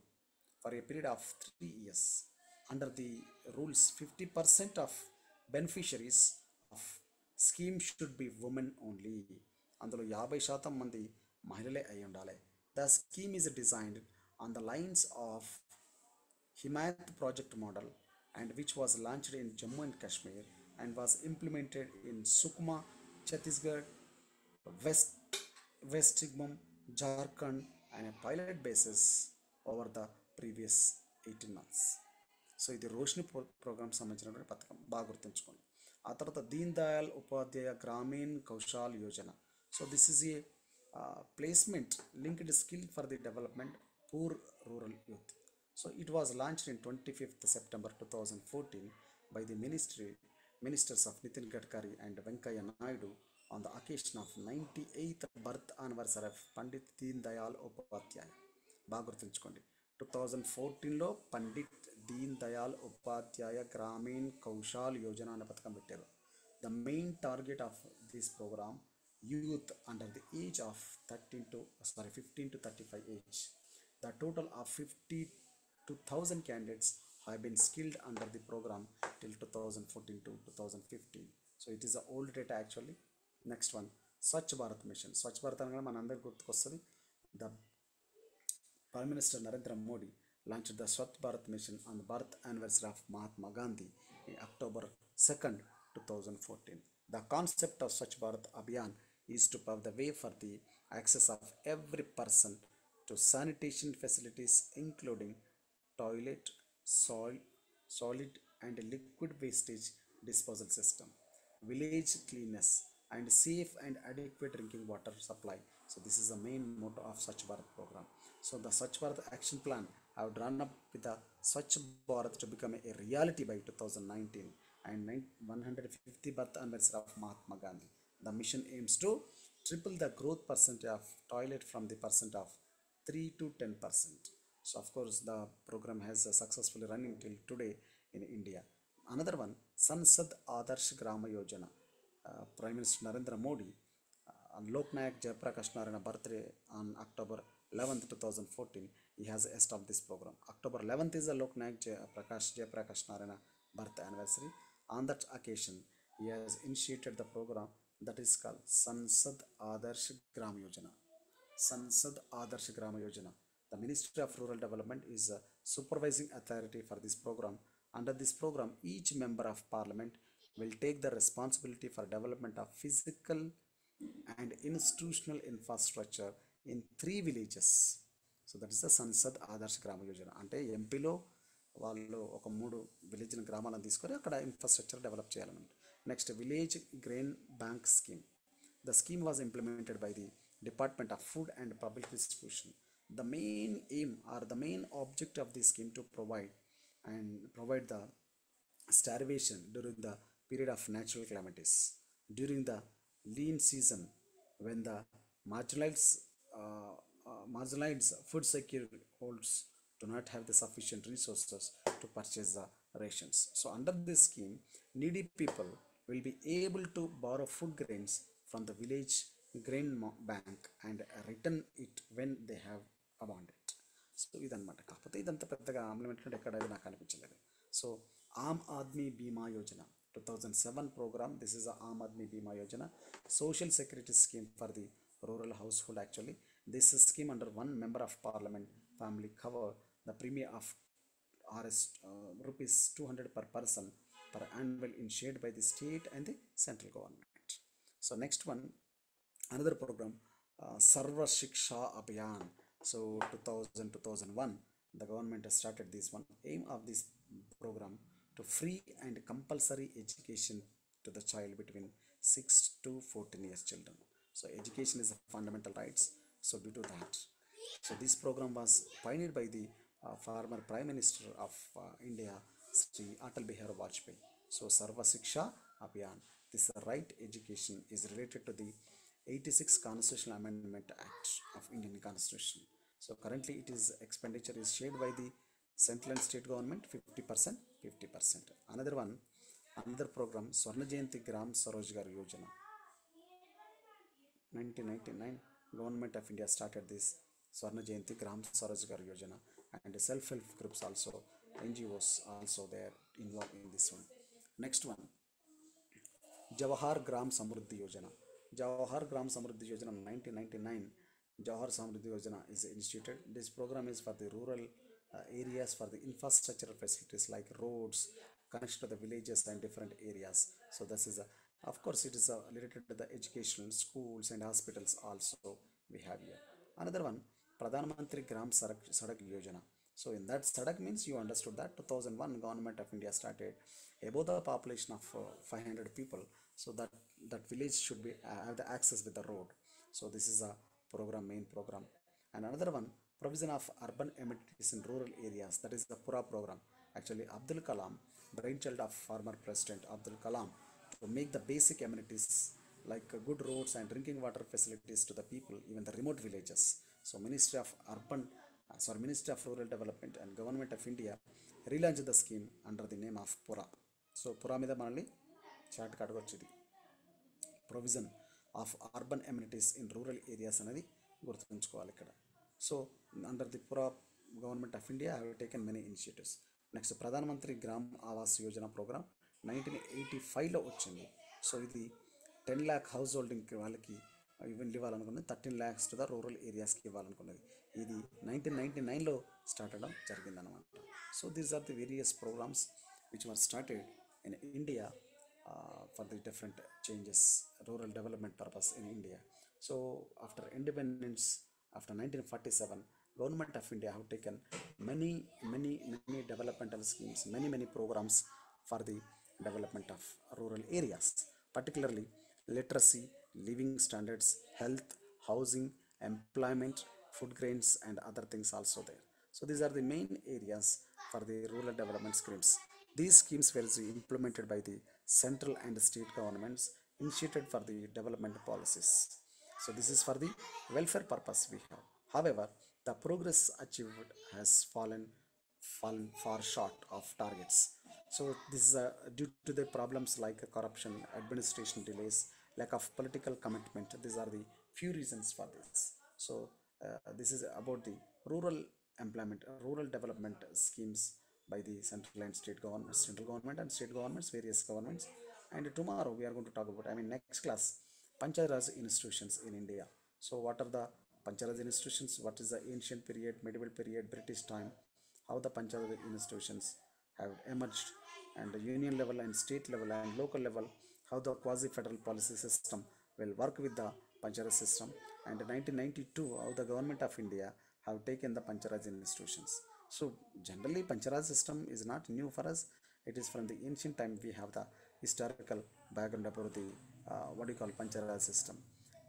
for a period of 3 years. Under the rules, 50% of beneficiaries of scheme should be women only. అందులో 50% మంది మహిళలే అయి ఉండాలి. The scheme is designed on the lines of Himayat project model and which was launched in Jammu and Kashmir and was implemented in Sukma, Chhattisgarh, West Bengal, Jharkhand on a pilot basis over the previous 18 months. So ఇది Roshni programme సంబంధించినటువంటి పథకం, బాగా గుర్తుంచుకోండి. ఆ తర్వాత Deen Dayal Upadhyaya Grameen Kaushal Yojana. So this is a placement linked skill for the development poor rural youth. So it was launched in 25th September 2014 by the ministers of Nitin Gadkari and Venkaya Naidu on the occasion of 98th birth anniversary of Pandit Deen Dayal Upadhyaya. బాగా గుర్తుంచుకోండి, 2014లో పండిట్ దీన్ దయాల్ ఉపాధ్యాయ గ్రామీణ్ కౌశల్ యోజన అనే పథకం పెట్టారు. The main target of this programme youth under the age of 15 to 35 age. The total of 52,000 candidates have been skilled under the program till 2014 to 2015. So it is a old data actually. Next one, Swachh Bharat Mission. Swachh Bharat అనగా మనందరికీ గుర్తుకొస్తుంది. The Prime Minister Narendra Modi launched the Swachh Bharat Mission on the birth anniversary of Mahatma Gandhi in October 2nd, 2014. The concept of Swachh Bharat Abhiyan is to pave the way for the access of every person to sanitation facilities including toilet, solid and liquid wastage disposal system, village cleanness and safe and adequate drinking water supply. So this is the main motto of Swachh Bharat program. So the Swachh Bharat action plan have drawn up with the Swachh Bharat to become a reality by 2019 and 150th birth anniversary of Mahatma Gandhi. The mission aims to triple the growth percentage of toilet from the percent of 3 to 10%. So of course the program has successfully running till today in India. Another one, Sansad Adarsh Grama Yojana. Prime Minister Narendra Modi on Loknayak Jayaprakash Narayana birthday on October 11th, 2014, he has established this program. October 11th is the Loknayak Jayaprakash Narayana birth anniversary. On that occasion, he has initiated the program that is called Sansad Adarsh Gram Yojana. Sansad Adarsh Grama Yojana. The Ministry of Rural Development is a supervising authority for this program. Under this program, each member of parliament will take the responsibility for development of physical and institutional infrastructure in 3 villages. So that is the Sansad Adarsh Grama Yojana. అంటే ఎంపీలో వాళ్ళు ఒక 3 village గ్రామాలను తీసుకొని అక్కడ infrastructure develop చేయాలన్నమాట. Next, village grain bank scheme. The scheme was implemented by the Department of Food and Public Distribution. The main aim or the main object of this scheme to provide the starvation during the period of natural calamities, during the lean season when the marginalized food security holds do not have the sufficient resources to purchase the rations. So under this scheme, needy people will be able to borrow food grains from the village grain bank and return it when they have abundant. So ఇదన్నమాట. కాకపోతే ఇదంతా పెద్దగా implement ఎక్కడైతే నాకు అనిపించలేదు. So Aam Aadmi బీమా Yojana 2007 program. This is a Aam Aadmi Bima Yojana, social security scheme for the rural household actually. This scheme under one member of parliament family cover the premium of Rs rupees 200 per person per annual in shared by the state and the central government. So next one, another program, Sarva Shiksha Abhiyan. So 2001, the government has started this one. Aim of this program to free and compulsory education to the child between 6 to 14 years children. So education is a fundamental rights. So due to that, so this program was pioneered by the former Prime Minister of India, Sri Atal Bihari Vajpayee. So Sarva Shiksha Abhiyan. This right education is related to the 86 Constitutional Amendment Act of Indian Constitution. So currently it is expenditure is shared by the central and state government 50%, 50%. Another one, another program, Swarna Jayanti Gram Sarojgar Yojana. 1999, Government of India started this Swarna Jayanti Gram Sarojgar Yojana, and self-help groups also, NGOs also they are involved in this one. Next one, Jawahar Gram Samruddhi Yojana. Jawahar Gram Samruddhi Yojana 1999. Jawahar Samruddhi Yojana is instituted. This program is for the rural areas for the infrastructural facilities like roads, connection to the villages and different areas. So this is a, of course, it is related to the educational schools and hospitals also we have here. Another one, Pradhan Mantri Gram Sadak Yojana. So in that Sadak means you understood that 2001 Government of India started above the population of 500 people, so that village should be have the access with the road. So this is a program, main program. And another one, provision of urban amenities in rural areas, that is the Pura program. Actually Abdul Kalam, brainchild of former President Abdul Kalam, to make the basic amenities like good roads and drinking water facilities to the people, even the remote villages. So Ministry of Urban, Ministry of Rural Development and Government of India relaunched the scheme under the name of Pura. So Pura మీద మనల్ని చాట్ కడగొచ్చింది, provision of urban amenities in rural areas అనేది గుర్తుంచుకోవాలి ఇక్కడ. So under the PURA government of India have taken many initiatives. Next Pradhan Mantri Gram Awas Yojana programme 1985లో వచ్చింది. So ఇది 10 lakh హౌస్ హోల్డింగ్ వాళ్ళకి ఇవ్వాలనుకున్నది, 13 lakhs టు ద రూరల్ ఏరియాస్కి ఇవ్వాలనుకున్నది. ఇది 1999లో స్టార్ట్ అవ్వడం జరిగిందనమాట. So these are the various programmes which were started in India for the different changes, rural development purpose in India. So after independence, after 1947, Government of India have taken many developmental schemes, many programs for the development of rural areas, particularly literacy, living standards, health, housing, employment, food grains and other things also there. So these are the main areas for the rural development schemes. These schemes were implemented by the central and state governments, initiated for the development policies. So this is for the welfare purpose we have. However, the progress achieved has fallen far short of targets. So this is due to the problems like corruption, administration delays, lack of political commitment. These are the few reasons for this. So this is about the rural employment, rural development schemes by the central and state government, central government and state governments, various governments. And tomorrow we are going to talk about, I mean next class, Panchayat Raj institutions in India. So what are the Panchayat Raj institutions? What is the ancient period, medieval period, British time? How the Panchayat Raj institutions have emerged, and the union level and state level and local level, how the quasi-federal policy system will work with the Panchayat Raj system. And 1992, how the government of India have taken the Panchayat Raj institutions. So generally Pancharaj system is not new for us. It is from the ancient time. We have the historical background about the what do you call Pancharaj system.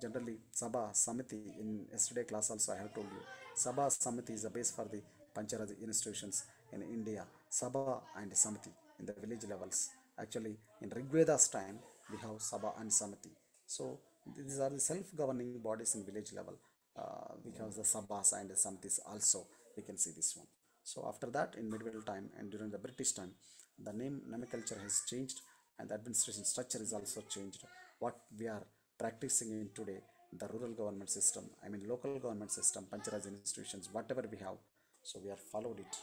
Generally Sabha Samiti, in yesterday class also I have told you, Sabha Samiti is the base for the Pancharaj institutions in India. Sabha and Samiti in the village levels. Actually in Rigveda's time we have Sabha and Samiti. So these are the self-governing bodies in village level. We have the Sabhas and the Samitis also. We can see this one. So after that, in medieval time and during the British time, the nomenclature has changed and the administration structure is also changed. What we are practicing in today, the rural government system, I mean local government system, Pancharaj institutions, whatever we have, so we are followed it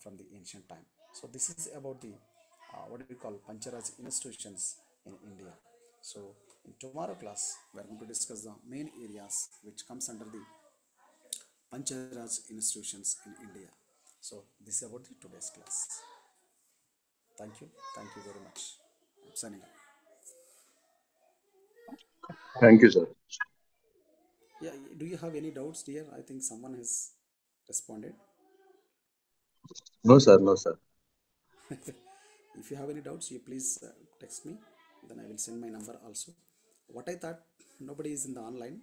from the ancient time. So this is about the what do we call Pancharaj institutions in India. So in tomorrow class, we are going to discuss the main areas which comes under the Pancharaj institutions in India. So this is about the today's class. Thank you very much. I'm signing up. Thank you, sir. Yeah, do you have any doubts, dear? I think someone has responded. No, sir. No, sir. If you have any doubts, you please text me. Then I will send my number also. What I thought, nobody is in the online.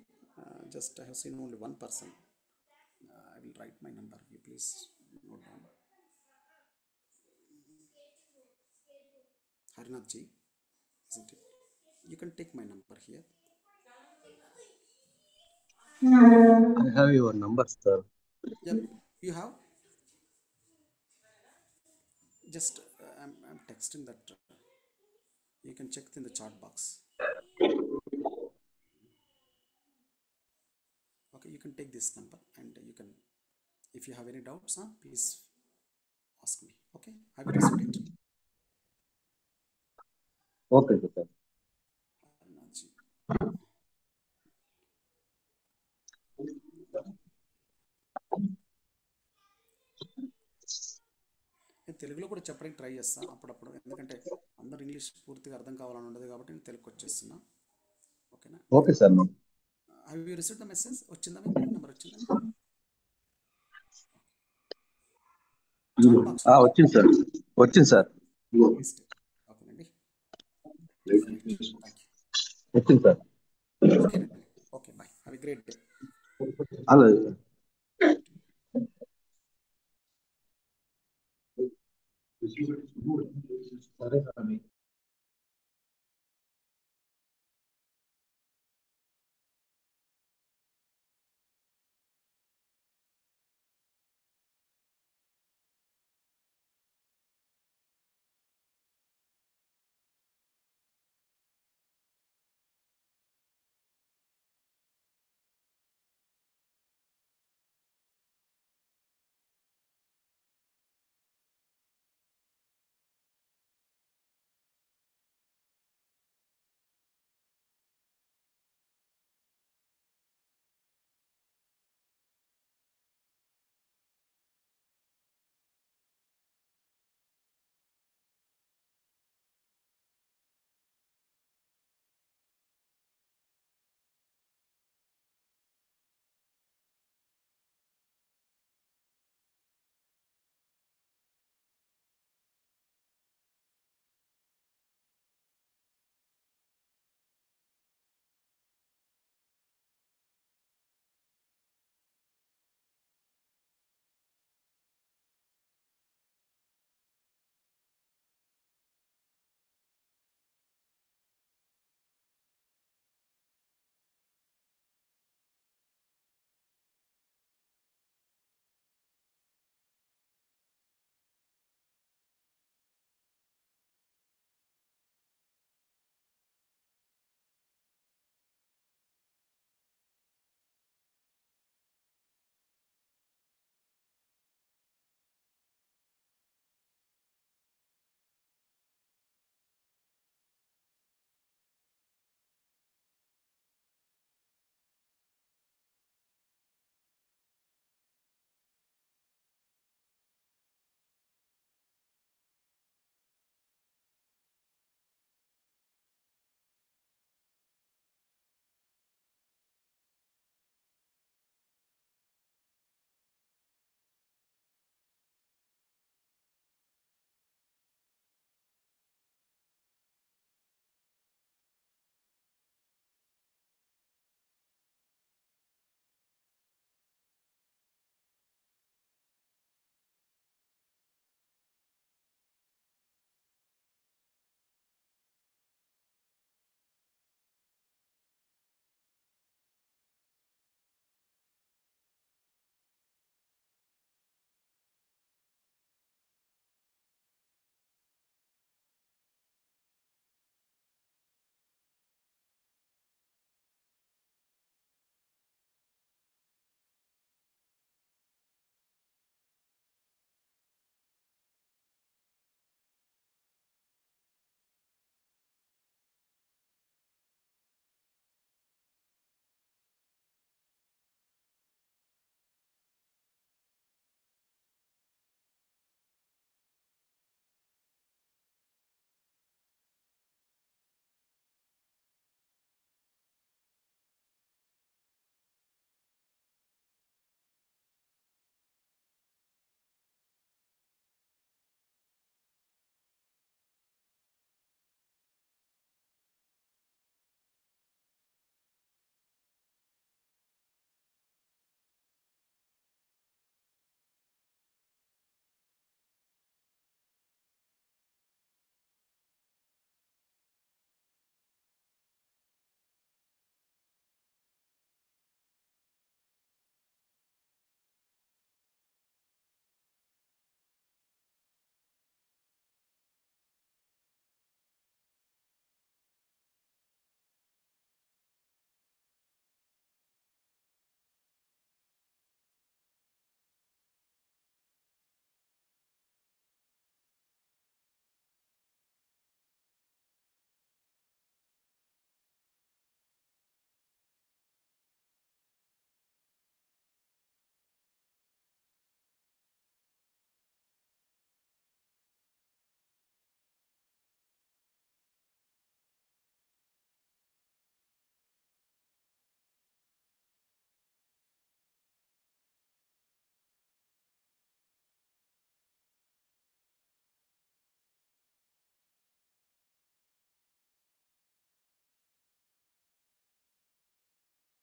Just I have seen only one person. I will write my number. You please note down. Harnath ji, isn't it? You can take my number here. I have your number, sir. Yep, you have. Just I'm texting that. You can check in the chat box. Okay, you can take this number and you can, if you have any doubts, please ask me. Okay, have you received it? Okay, sir. Harnath ji. నేను తెలుగులో కూడా చెప్పడానికి try చేస్తా అప్పుడప్పుడు, ఎందుకంటే అందరూ English పూర్తిగా అర్థం కావాలని ఉండదు కాబట్టి నేను తెలుగుకి వచ్చేస్తున్నా. ఓకేనా, Okay, మీరు sir. No. Have you received the message? వచ్చిందా మీకు నెంబర్ వచ్చిందని చాట్ బాక్స్లో ఉంది. వచ్చింది సార్. వచ్చింది సార్. పేస్ట్. ఓకేనండి, రైట్. Thank you. వచ్చింది సార్. ఓకేనండి. Okay, bye, have a great day. అలాగే సార్. సరే సార్.